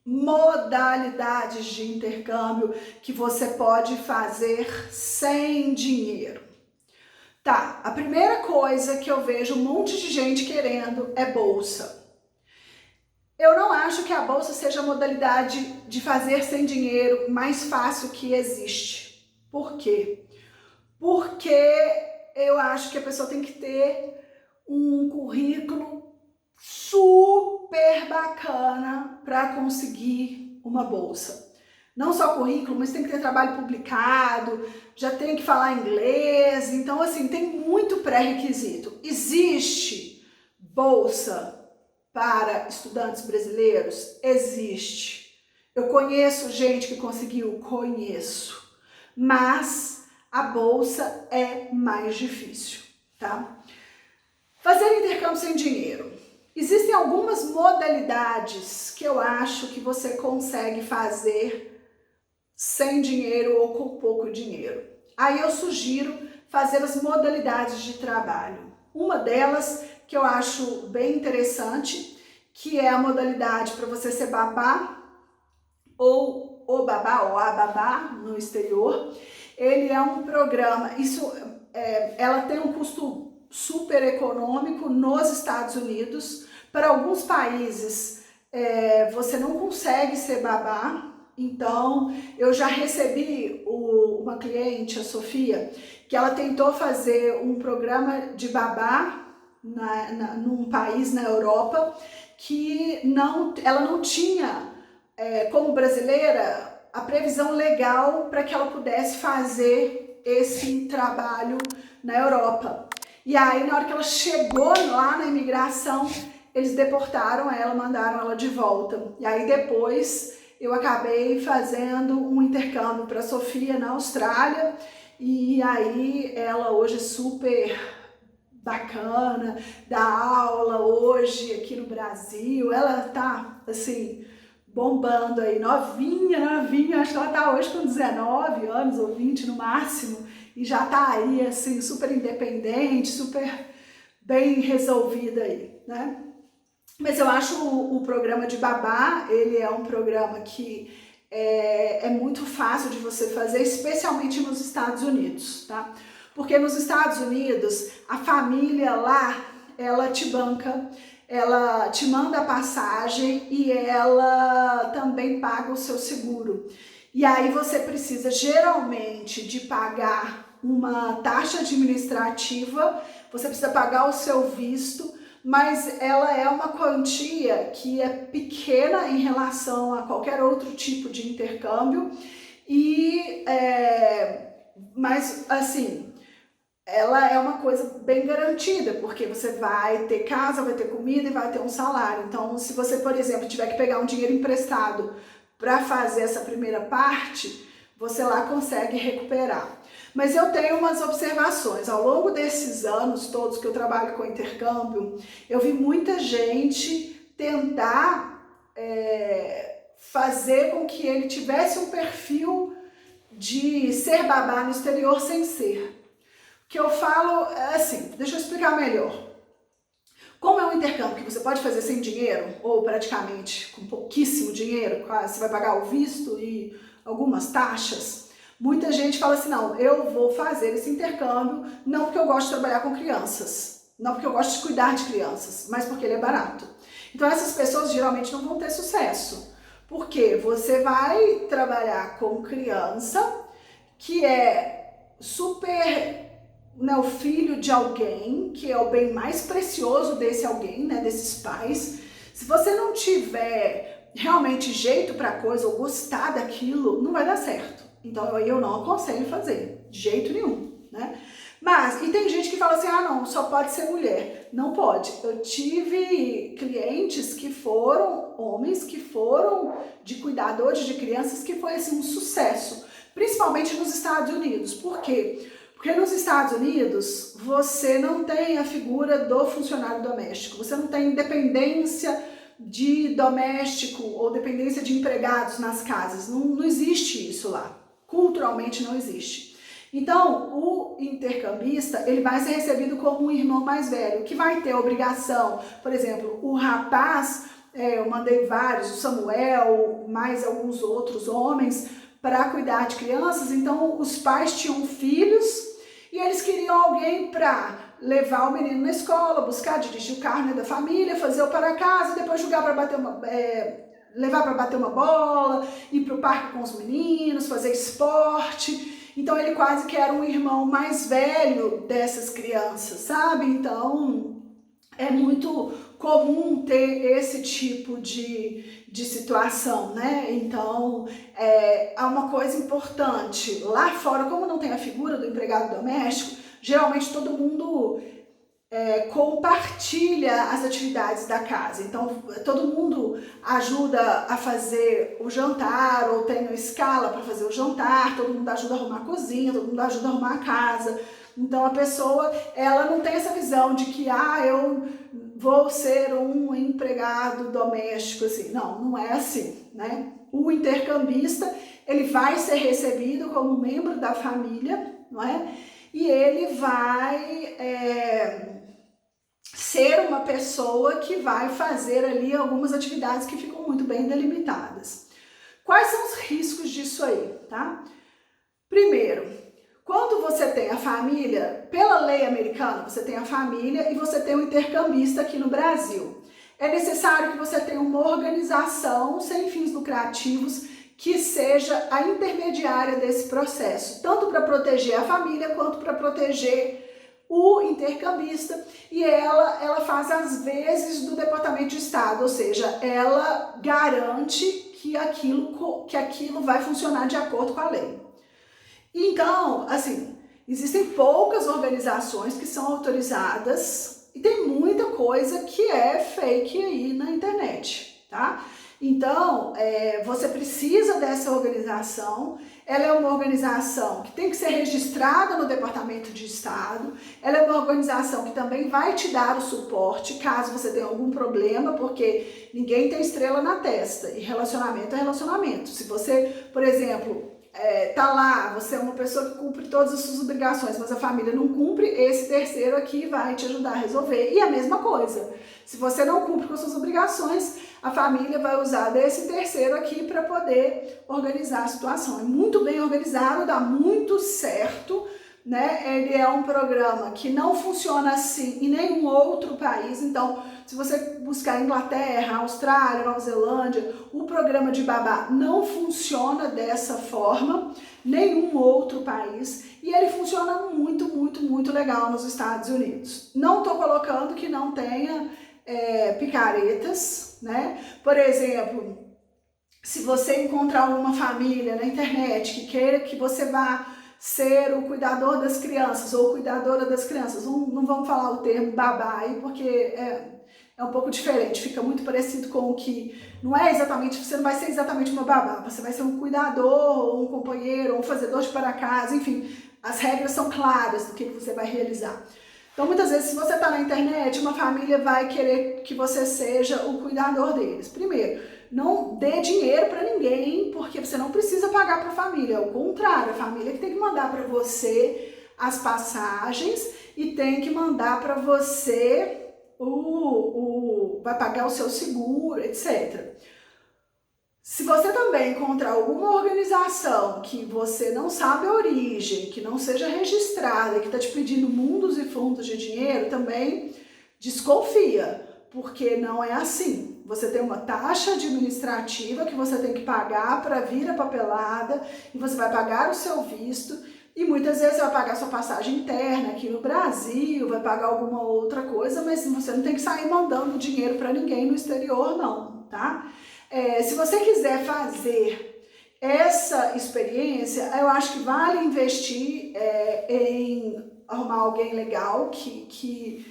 modalidades de intercâmbio que você pode fazer sem dinheiro. Tá, a primeira coisa que eu vejo um monte de gente querendo é bolsa. Eu não acho que a bolsa seja a modalidade de fazer sem dinheiro mais fácil que existe. Por quê? Porque eu acho que a pessoa tem que ter um currículo super bacana para conseguir uma bolsa. Não só currículo, mas tem que ter trabalho publicado, já tem que falar inglês, então assim, tem muito pré-requisito. Existe bolsa para estudantes brasileiros? Existe. Eu conheço gente que conseguiu, conheço, mas a bolsa é mais difícil, tá? Fazer intercâmbio sem dinheiro. Existem algumas modalidades que eu acho que você consegue fazer sem dinheiro ou com pouco dinheiro. Aí eu sugiro fazer as modalidades de trabalho. Uma delas que eu acho bem interessante, que é a modalidade para você ser babá ou o babá ou a babá no exterior. Ele é um programa, ela tem um custo super econômico nos Estados Unidos. Para alguns países você não consegue ser babá. Então, eu já recebi uma cliente, a Sofia, que ela tentou fazer um programa de babá num país na Europa que ela não tinha, como brasileira, a previsão legal para que ela pudesse fazer esse trabalho na Europa. E aí, na hora que ela chegou lá na imigração, eles deportaram ela, mandaram ela de volta. E aí, depois, eu acabei fazendo um intercâmbio para a Sofia na Austrália, e aí ela hoje é super bacana, dá aula hoje aqui no Brasil, ela tá assim, bombando aí, novinha, acho que ela tá hoje com 19 anos ou 20 no máximo, e já tá aí assim, super independente, super bem resolvida aí, né? Mas eu acho o programa de babá, ele é um programa que é muito fácil de você fazer, especialmente nos Estados Unidos, tá? Porque nos Estados Unidos, a família lá, ela te banca, ela te manda a passagem e ela também paga o seu seguro. E aí você precisa geralmente de pagar uma taxa administrativa, você precisa pagar o seu visto, mas ela é uma quantia que é pequena em relação a qualquer outro tipo de intercâmbio mas assim, ela é uma coisa bem garantida, porque você vai ter casa, vai ter comida e vai ter um salário. Então, se você, por exemplo, tiver que pegar um dinheiro emprestado para fazer essa primeira parte, você lá consegue recuperar. Mas eu tenho umas observações. Ao longo desses anos todos que eu trabalho com intercâmbio, eu vi muita gente tentar fazer com que ele tivesse um perfil de ser babá no exterior sem ser. O que eu falo é assim, deixa eu explicar melhor. Como é um intercâmbio que você pode fazer sem dinheiro, ou praticamente com pouquíssimo dinheiro, você vai pagar o visto e algumas taxas, muita gente fala assim, não, eu vou fazer esse intercâmbio não porque eu gosto de trabalhar com crianças, não porque eu gosto de cuidar de crianças, mas porque ele é barato. Então essas pessoas geralmente não vão ter sucesso, porque você vai trabalhar com criança que é super, né, o filho de alguém, que é o bem mais precioso desse alguém, né, desses pais. Se você não tiver realmente jeito para coisa ou gostar daquilo, não vai dar certo. Então eu não aconselho fazer, de jeito nenhum, né? Mas, e tem gente que fala assim, ah não, só pode ser mulher. Não pode. Eu tive clientes que foram, homens que foram de cuidadores de crianças, que foi assim um sucesso, principalmente nos Estados Unidos. Por quê? Porque nos Estados Unidos você não tem a figura do funcionário doméstico, você não tem dependência de doméstico ou dependência de empregados nas casas, não existe isso lá, culturalmente não existe. Então, o intercambista, ele vai ser recebido como um irmão mais velho, que vai ter a obrigação, por exemplo, o rapaz eu mandei vários, o Samuel, mais alguns outros homens, para cuidar de crianças. Então os pais tinham filhos e eles queriam alguém para levar o menino na escola, buscar, dirigir o carro, né, da família, fazer o para casa, depois jogar para bater levar para bater uma bola, ir para o parque com os meninos, fazer esporte. Então ele quase que era um irmão mais velho dessas crianças, sabe? Então é muito comum ter esse tipo de situação, né? Então é uma coisa importante. Lá fora, como não tem a figura do empregado doméstico, geralmente todo mundo compartilha as atividades da casa. Então todo mundo ajuda a fazer o jantar, ou tem uma escala para fazer o jantar, todo mundo ajuda a arrumar a cozinha, todo mundo ajuda a arrumar a casa. Então a pessoa, ela não tem essa visão de que eu vou ser um empregado doméstico, assim. Não, não é assim, né? O intercambista, ele vai ser recebido como membro da família, não é? E ele vai ser uma pessoa que vai fazer ali algumas atividades que ficam muito bem delimitadas. Quais são os riscos disso aí, tá? Primeiro, quando você tem a família, pela lei americana, você tem a família e você tem o intercambista aqui no Brasil. É necessário que você tenha uma organização sem fins lucrativos que seja a intermediária desse processo, tanto para proteger a família quanto para proteger o intercambista, e ela faz as vezes do Departamento de Estado, ou seja, ela garante que aquilo vai funcionar de acordo com a lei. Então, assim, existem poucas organizações que são autorizadas e tem muita coisa que é fake aí na internet, tá? Então, você precisa dessa organização. Ela é uma organização que tem que ser registrada no Departamento de Estado. Ela é uma organização que também vai te dar o suporte caso você tenha algum problema, porque ninguém tem estrela na testa e relacionamento é relacionamento. Se você, por exemplo, tá lá, você é uma pessoa que cumpre todas as suas obrigações, mas a família não cumpre, esse terceiro aqui vai te ajudar a resolver. E a mesma coisa, se você não cumpre com as suas obrigações, a família vai usar desse terceiro aqui para poder organizar a situação. É muito bem organizado, dá muito certo, né? Ele é um programa que não funciona assim em nenhum outro país. Então, se você buscar Inglaterra, Austrália, Nova Zelândia, o programa de babá não funciona dessa forma, nenhum outro país, e ele funciona muito, muito, muito legal nos Estados Unidos. Não estou colocando que não tenha picaretas, né? Por exemplo, se você encontrar uma família na internet que queira que você vá ser o cuidador das crianças ou cuidadora das crianças, não vamos falar o termo babá aí, porque é um pouco diferente, fica muito parecido com o que não é exatamente, você não vai ser exatamente uma babá, você vai ser um cuidador, ou um companheiro, ou um fazedor de para casa, enfim, as regras são claras do que você vai realizar. Então, muitas vezes, se você está na internet, uma família vai querer que você seja o cuidador deles. Primeiro, não dê dinheiro para ninguém, porque você não precisa pagar para a família. Ao contrário, a família que tem que mandar para você as passagens e tem que mandar para você vai pagar o seu seguro, etc. Se você também encontrar alguma organização que você não sabe a origem, que não seja registrada, que está te pedindo mundos e fundos de dinheiro, também desconfia, porque não é assim. Você tem uma taxa administrativa que você tem que pagar para vir a papelada, e você vai pagar o seu visto, e muitas vezes você vai pagar sua passagem interna aqui no Brasil, vai pagar alguma outra coisa, mas você não tem que sair mandando dinheiro para ninguém no exterior, não, tá? Se você quiser fazer essa experiência, eu acho que vale investir em arrumar alguém legal que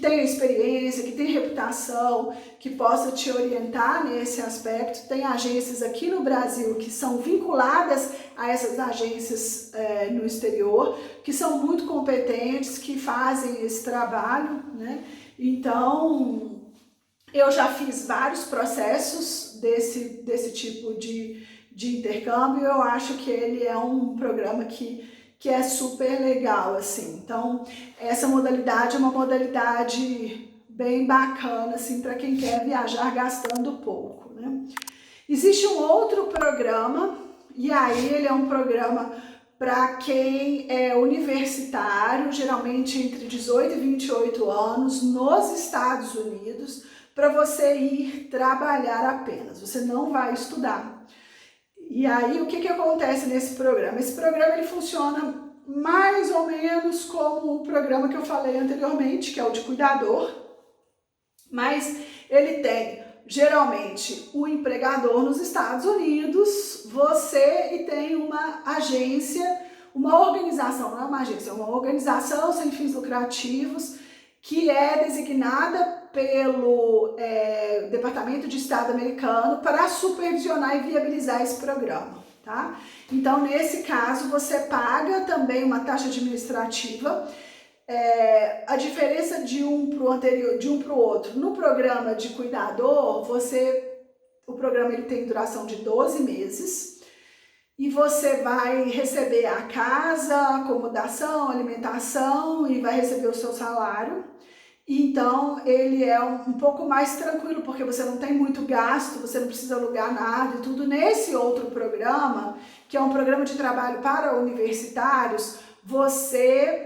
tenha experiência, que tenha reputação, que possa te orientar nesse aspecto. Tem agências aqui no Brasil que são vinculadas a essas agências no exterior, que são muito competentes, que fazem esse trabalho, né? Então, eu já fiz vários processos desse tipo de intercâmbio. Eu acho que ele é um programa que é super legal, assim. Então, essa modalidade é uma modalidade bem bacana, assim, para quem quer viajar gastando pouco, né? Existe um outro programa, e aí ele é um programa para quem é universitário, geralmente entre 18 e 28 anos, nos Estados Unidos, para você ir trabalhar apenas, você não vai estudar. E aí o que acontece nesse programa? Esse programa ele funciona mais ou menos como o programa que eu falei anteriormente, que é o de cuidador, mas ele tem geralmente o empregador nos Estados Unidos, você e tem uma agência, uma organização, não é uma agência, é uma organização sem fins lucrativos que é designada pelo Departamento de Estado americano para supervisionar e viabilizar esse programa, tá? Então, nesse caso, você paga também uma taxa administrativa. A diferença de um para o anterior, de um para o outro, no programa de cuidador, o programa ele tem duração de 12 meses e você vai receber a casa, acomodação, alimentação e vai receber o seu salário. Então ele é um pouco mais tranquilo, porque você não tem muito gasto, você não precisa alugar nada e tudo. Nesse outro programa, que é um programa de trabalho para universitários, você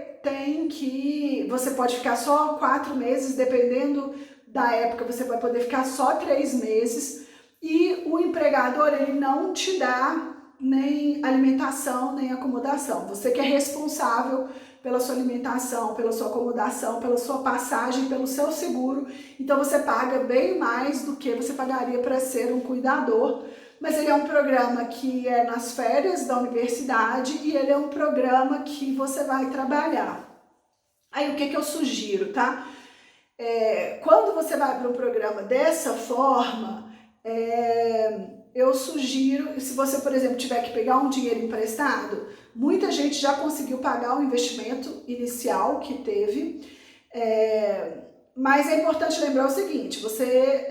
pode ficar só 4 meses, dependendo da época, você vai poder ficar só 3 meses. E o empregador, ele não te dá nem alimentação, nem acomodação. Você que é responsável pela sua alimentação, pela sua acomodação, pela sua passagem, pelo seu seguro. Então você paga bem mais do que você pagaria para ser um cuidador. Mas ele é um programa que é nas férias da universidade e ele é um programa que você vai trabalhar. Aí o que eu sugiro, tá? Quando você vai para um programa dessa forma, eu sugiro, se você, por exemplo, tiver que pegar um dinheiro emprestado, muita gente já conseguiu pagar o investimento inicial que teve, mas é importante lembrar o seguinte, você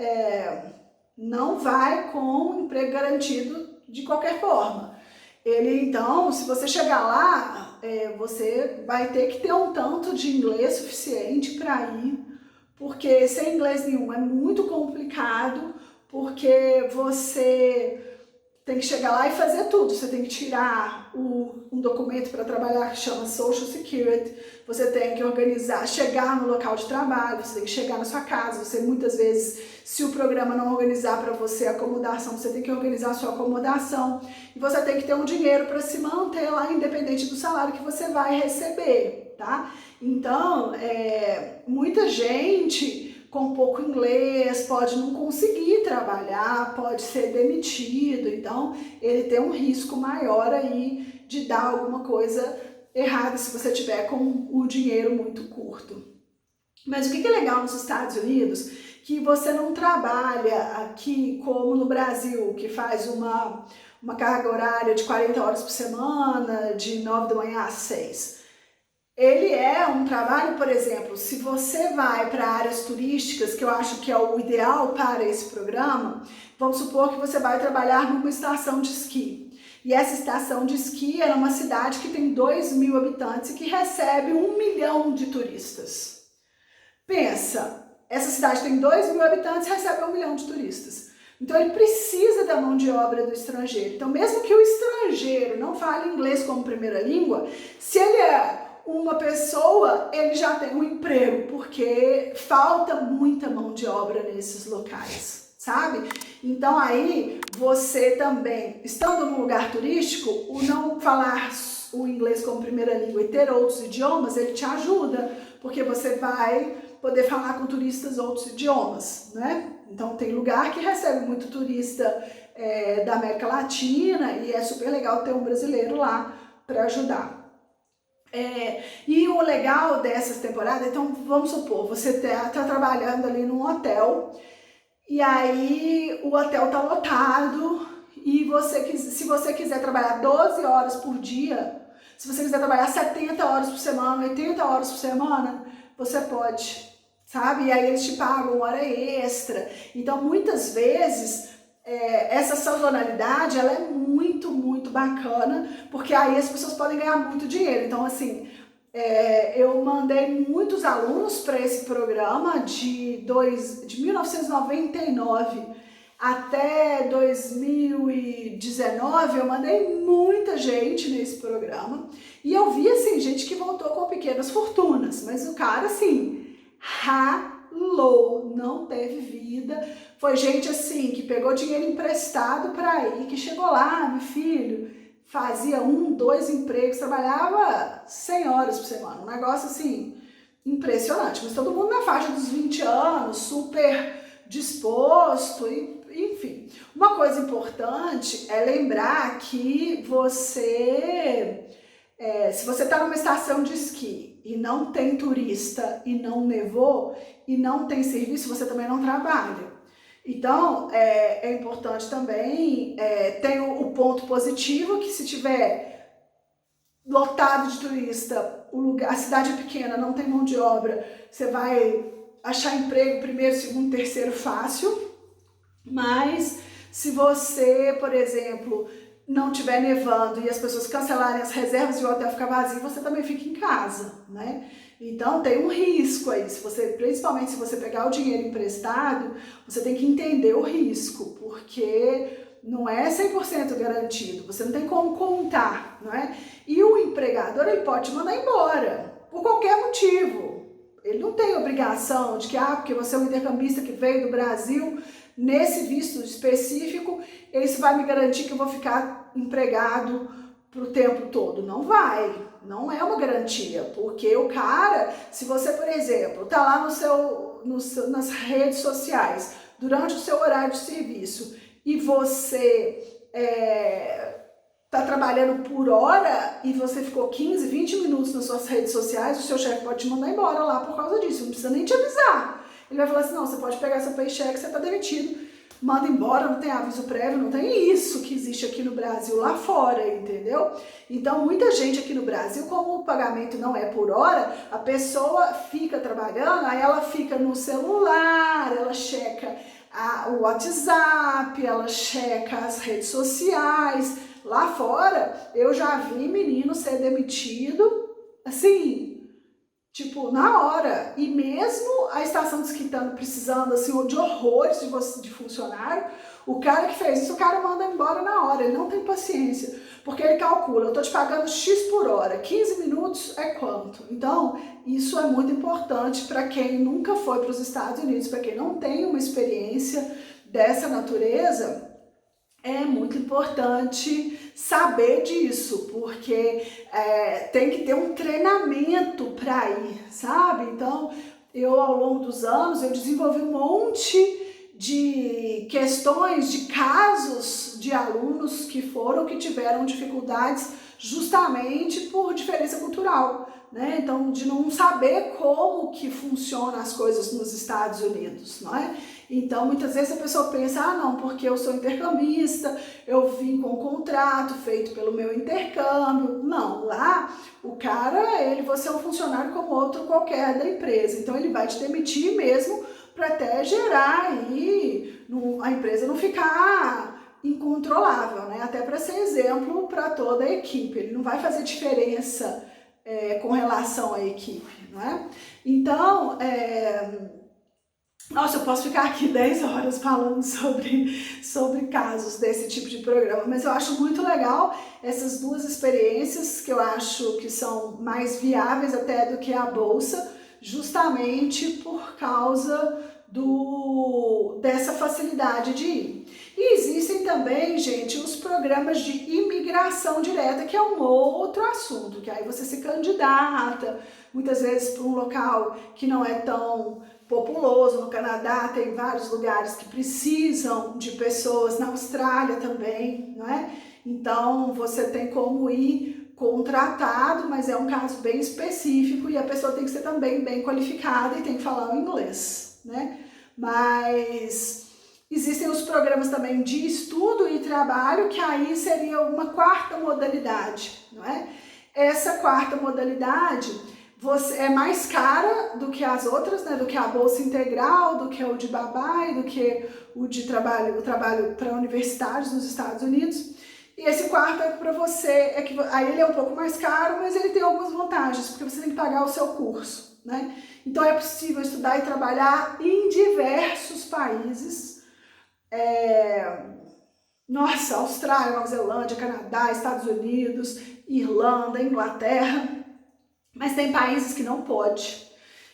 não vai com emprego garantido de qualquer forma. Então, se você chegar lá, você vai ter que ter um tanto de inglês suficiente para ir, porque sem inglês nenhum é muito complicado, porque você tem que chegar lá e fazer tudo. Você tem que tirar um documento para trabalhar que chama Social Security, você tem que organizar, chegar no local de trabalho, você tem que chegar na sua casa, você muitas vezes, se o programa não organizar para você a acomodação, você tem que organizar a sua acomodação, e você tem que ter um dinheiro para se manter lá, independente do salário que você vai receber, tá? Então, muita gente com pouco inglês, pode não conseguir trabalhar, pode ser demitido, então ele tem um risco maior aí de dar alguma coisa errada se você tiver com o dinheiro muito curto. Mas o que é legal nos Estados Unidos, que você não trabalha aqui como no Brasil, que faz uma carga horária de 40 horas por semana, de 9 da manhã às 6. Ele é um trabalho, por exemplo, se você vai para áreas turísticas, que eu acho que é o ideal para esse programa, vamos supor que você vai trabalhar numa estação de esqui. E essa estação de esqui é uma cidade que tem 2.000 habitantes e que recebe 1 milhão de turistas. Pensa, essa cidade tem 2.000 habitantes e recebe 1 milhão de turistas. Então ele precisa da mão de obra do estrangeiro. Então mesmo que o estrangeiro não fale inglês como primeira língua, se ele é uma pessoa, ele já tem um emprego, porque falta muita mão de obra nesses locais, sabe? Então aí você também, estando num lugar turístico, o não falar o inglês como primeira língua e ter outros idiomas, ele te ajuda, porque você vai poder falar com turistas outros idiomas, né? Então tem lugar que recebe muito turista da América Latina e é super legal ter um brasileiro lá para ajudar. E o legal dessas temporadas, então vamos supor, você tá trabalhando ali num hotel e aí o hotel tá lotado e se você quiser trabalhar 12 horas por dia, se você quiser trabalhar 70 horas por semana, 80 horas por semana, você pode, sabe? E aí eles te pagam hora extra. Então muitas vezes essa sazonalidade ela é muito, muito bacana, porque aí as pessoas podem ganhar muito dinheiro. Então assim, Eu mandei muitos alunos para esse programa de 1999 até 2019, eu mandei muita gente nesse programa e eu vi assim, gente que voltou com pequenas fortunas, mas o cara assim, ralou, não teve vida. Foi gente assim que pegou dinheiro emprestado para ir, que chegou lá, meu filho, fazia 1, 2 empregos, trabalhava 100 horas por semana, um negócio assim impressionante, mas todo mundo na faixa dos 20 anos, super disposto, e enfim. Uma coisa importante é lembrar que se você está numa estação de esqui e não tem turista e não nevou e não tem serviço, você também não trabalha. Então, é importante também, tem o ponto positivo, que se tiver lotado de turista, a cidade é pequena, não tem mão de obra, você vai achar emprego primeiro, segundo, terceiro fácil. Mas se você, por exemplo, não estiver nevando e as pessoas cancelarem as reservas e o hotel ficar vazio, você também fica em casa, né? Então tem um risco aí, principalmente se você pegar o dinheiro emprestado, você tem que entender o risco, porque não é 100% garantido, você não tem como contar, não é? E o empregador, ele pode te mandar embora, por qualquer motivo. Ele não tem obrigação de que, porque você é um intercambista que veio do Brasil, nesse visto específico, isso vai me garantir que eu vou ficar empregado pro tempo todo. Não vai, não é uma garantia, porque o cara, se você, por exemplo, tá lá nas redes sociais, durante o seu horário de serviço, e você tá trabalhando por hora e você ficou 15, 20 minutos nas suas redes sociais, o seu chefe pode te mandar embora lá por causa disso, não precisa nem te avisar. Ele vai falar assim, não, você pode pegar seu paycheck, você tá demitido, manda embora, não tem aviso prévio, não tem isso que existe aqui no Brasil, lá fora, entendeu? Então, muita gente aqui no Brasil, como o pagamento não é por hora, a pessoa fica trabalhando, aí ela fica no celular, ela checa o WhatsApp, ela checa as redes sociais. Lá fora, eu já vi menino ser demitido, assim, tipo, na hora. E mesmo a estação de esqui estando precisando, assim, de horrores de funcionário, o cara que fez isso, o cara manda embora na hora, ele não tem paciência, porque ele calcula, eu tô te pagando X por hora, 15 minutos é quanto? Então, isso é muito importante para quem nunca foi para os Estados Unidos, para quem não tem uma experiência dessa natureza. É muito importante saber disso, porque tem que ter um treinamento para ir, sabe? Então, eu ao longo dos anos, eu desenvolvi um monte de questões, de casos de alunos que tiveram dificuldades justamente por diferença cultural, né? Então, de não saber como que funcionam as coisas nos Estados Unidos, não é? Então, muitas vezes a pessoa pensa, não, porque eu sou intercambista, eu vim com um contrato feito pelo meu intercâmbio. Não, lá o cara, você é um funcionário como outro qualquer da empresa, então ele vai te demitir mesmo para até gerar aí, a empresa não ficar incontrolável, né? Até para ser exemplo para toda a equipe, ele não vai fazer diferença com relação à equipe, não é? Então, nossa, eu posso ficar aqui 10 horas falando sobre casos desse tipo de programa, mas eu acho muito legal essas duas experiências que eu acho que são mais viáveis até do que a bolsa, justamente por causa dessa facilidade de ir. E existem também, gente, os programas de imigração direta, que é um outro assunto, que aí você se candidata, muitas vezes para um local que não é tão populoso. No Canadá tem vários lugares que precisam de pessoas, na Austrália também, não é? Então você tem como ir contratado, mas é um caso bem específico e a pessoa tem que ser também bem qualificada e tem que falar o inglês, né? Mas existem os programas também de estudo e trabalho, que aí seria uma quarta modalidade, não é? Essa quarta modalidade é mais cara do que as outras, né? Do que a bolsa integral, do que o de babá e do que o trabalho para universitários nos Estados Unidos. E esse quarto é para você, aí ele é um pouco mais caro, mas ele tem algumas vantagens, porque você tem que pagar o seu curso, né? Então é possível estudar e trabalhar em diversos países. Nossa, Austrália, Nova Zelândia, Canadá, Estados Unidos, Irlanda, Inglaterra, mas tem países que não pode.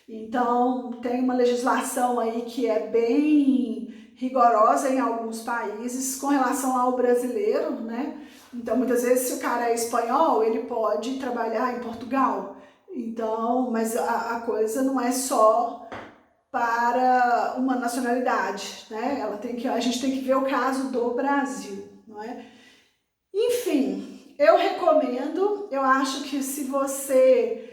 Então tem uma legislação aí que é bem rigorosa em alguns países com relação ao brasileiro, né? Então muitas vezes se o cara é espanhol, ele pode trabalhar em Portugal. Então, mas a coisa não é só para uma nacionalidade, né? A gente tem que ver o caso do Brasil, não é? Enfim, eu recomendo, eu acho que se você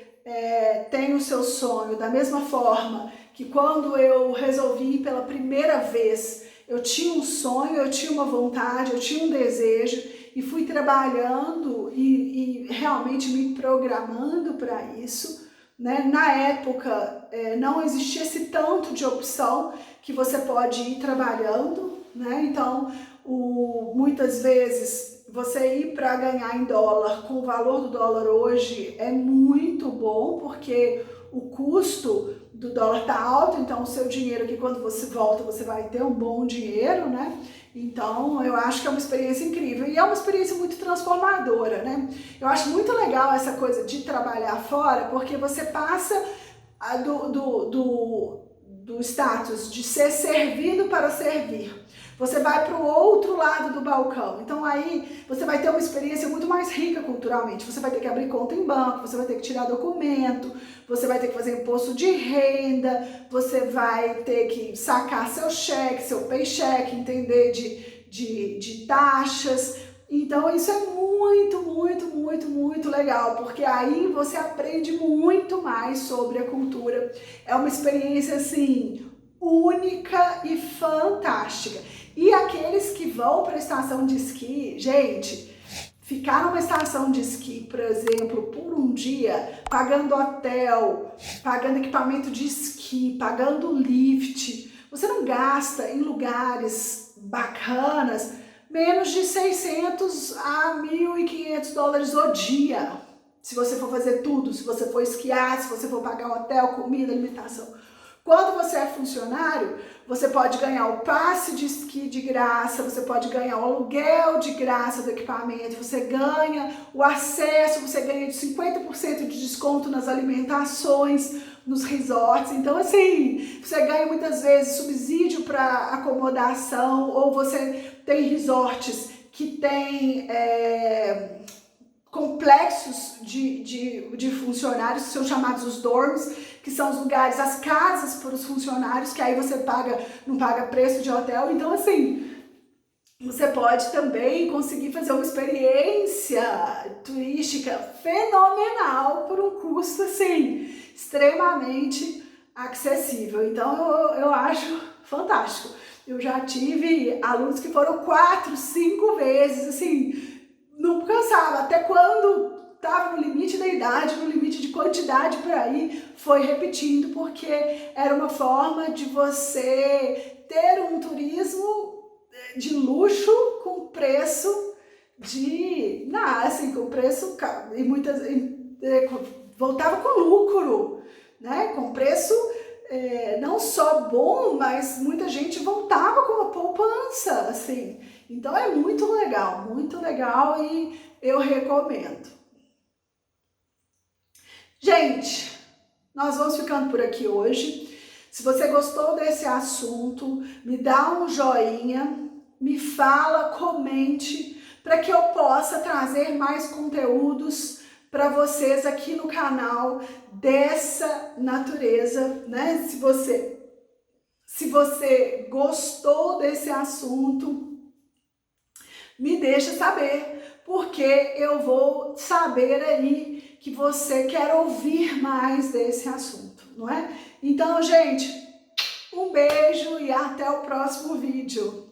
tem o seu sonho da mesma forma que quando eu resolvi pela primeira vez, eu tinha um sonho, eu tinha uma vontade, eu tinha um desejo e fui trabalhando e realmente me programando para isso, né? Na época não existia esse tanto de opção que você pode ir trabalhando, né? Então muitas vezes você ir para ganhar em dólar com o valor do dólar hoje é muito bom, porque o custo do dólar está alto, então o seu dinheiro aqui, quando você volta, você vai ter um bom dinheiro, né? Então eu acho que é uma experiência incrível e é uma experiência muito transformadora, né? Eu acho muito legal essa coisa de trabalhar fora, porque você passa do status de ser servido para servir. Você vai para o outro lado do balcão. Então aí você vai ter uma experiência muito mais rica culturalmente. Você vai ter que abrir conta em banco, você vai ter que tirar documento, você vai ter que fazer imposto de renda, você vai ter que sacar seu cheque, seu paycheck, entender de taxas. Então isso é muito, muito, muito, muito legal, porque aí você aprende muito mais sobre a cultura. É uma experiência assim única e fantástica. E aqueles que vão para a estação de esqui, gente, ficar numa estação de esqui, por exemplo, por um dia, pagando hotel, pagando equipamento de esqui, pagando lift, você não gasta em lugares bacanas menos de 600 a 1.500 dólares o dia. Se você for fazer tudo, se você for esquiar, se você for pagar hotel, comida, alimentação. Quando você é funcionário, você pode ganhar o passe de esqui de graça, você pode ganhar o aluguel de graça do equipamento, você ganha o acesso, você ganha de 50% de desconto nas alimentações, nos resorts. Então, assim, você ganha muitas vezes subsídio para acomodação, ou você tem resorts que tem complexos de funcionários, que são chamados os dorms, que são os lugares, as casas para os funcionários, que aí você não paga preço de hotel. Então, assim, você pode também conseguir fazer uma experiência turística fenomenal por um custo, assim, extremamente acessível. Então, eu acho fantástico. Eu já tive alunos que foram 4, 5 vezes, assim, não cansava, até quando estava no limite da idade, no limite de quantidade para ir, foi repetindo, porque era uma forma de você ter um turismo de luxo com preço com preço, e voltava com lucro, né? Com preço não só bom, mas muita gente voltava com uma poupança, assim. Então é muito legal e eu recomendo. Gente, nós vamos ficando por aqui hoje. Se você gostou desse assunto, me dá um joinha, me fala, comente, para que eu possa trazer mais conteúdos para vocês aqui no canal dessa natureza, né? Se você gostou desse assunto, me deixa saber, porque eu vou saber aí que você quer ouvir mais desse assunto, não é? Então, gente, um beijo e até o próximo vídeo.